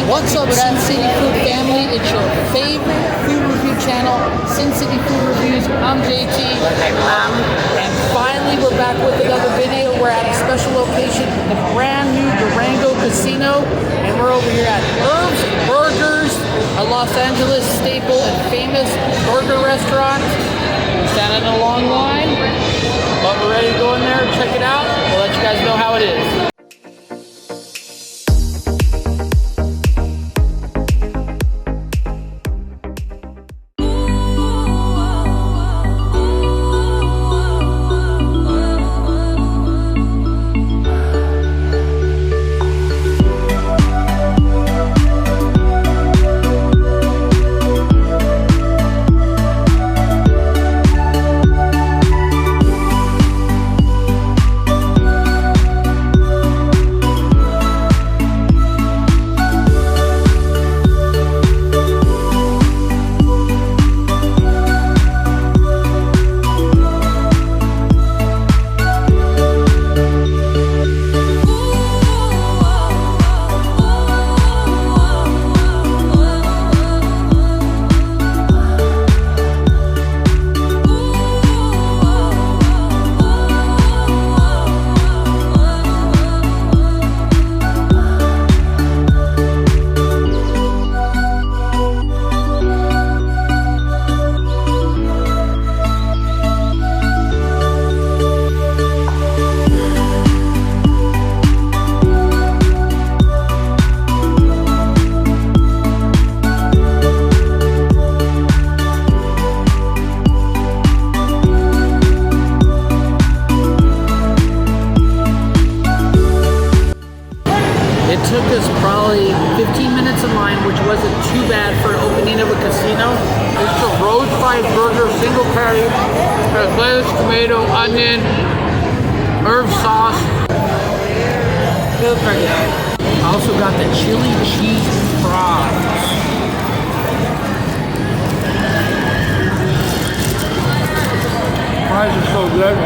What's up, Sin City Food family? It's your favorite food review channel, Sin City Food Reviews. I'm JT. And finally, we're back with another video. We're at a special location, the brand new Durango Casino, and we're over here at Herb's Burgers, a Los Angeles staple and famous burger restaurant. We're standing in a long line, but we're ready to go in there and check it out. We'll let you guys know how it is. It took us probably 15 minutes in line, which wasn't too bad for an opening of a casino. It's a road fried burger, single patty, has lettuce, tomato, onion, herb sauce. I also got the chili cheese fries. Fries are so good.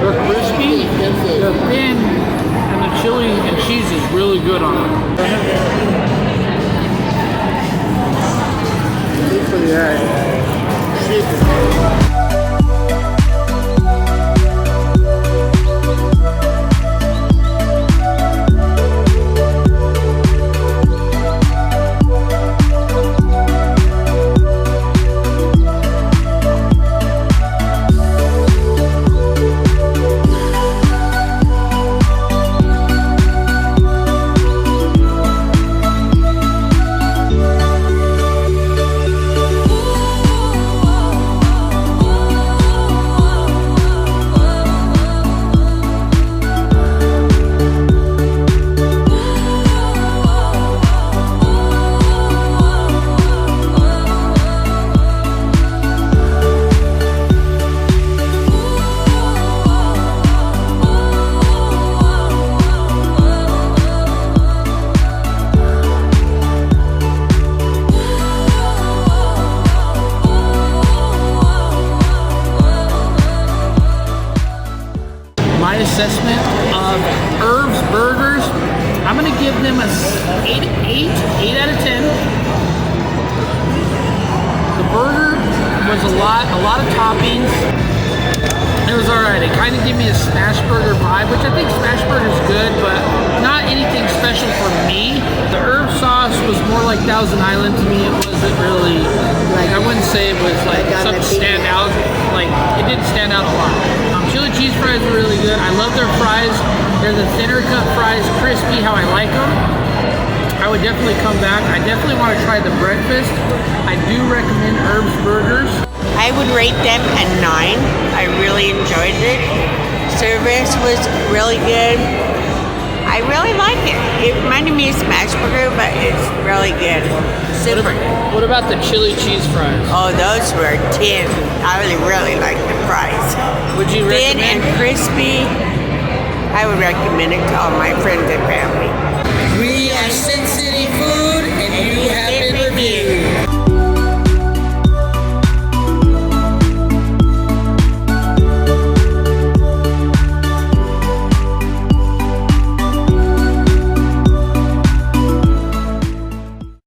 They're crispy, they're thin, and the chili and cheese is really good on them. Good for the eye. My assessment of Herb's Burgers, I'm gonna give them a 8 out of 10. The burger was a lot of toppings. It was alright. It kind of gave me a smash burger vibe, which I think smash burger is good, but not anything special for me. The herb sauce was more like Thousand Island to me. It wasn't really, like, I wouldn't say it was like something stand out. Like, it didn't stand out a lot. Chili cheese fries were really good. I love their fries. They're the thinner cut fries, crispy how I like them. I would definitely come back. I definitely want to try the breakfast. I do recommend Herb's Burgers. I would rate them a 9. I really enjoyed it. Service was really good. I really like it. It reminded me of Smash Burger, but it's really good. Super. What about the chili cheese fries? Oh, those were 10. I really like the fries. Would you recommend? Thin and crispy. I would recommend it to all my friends and family.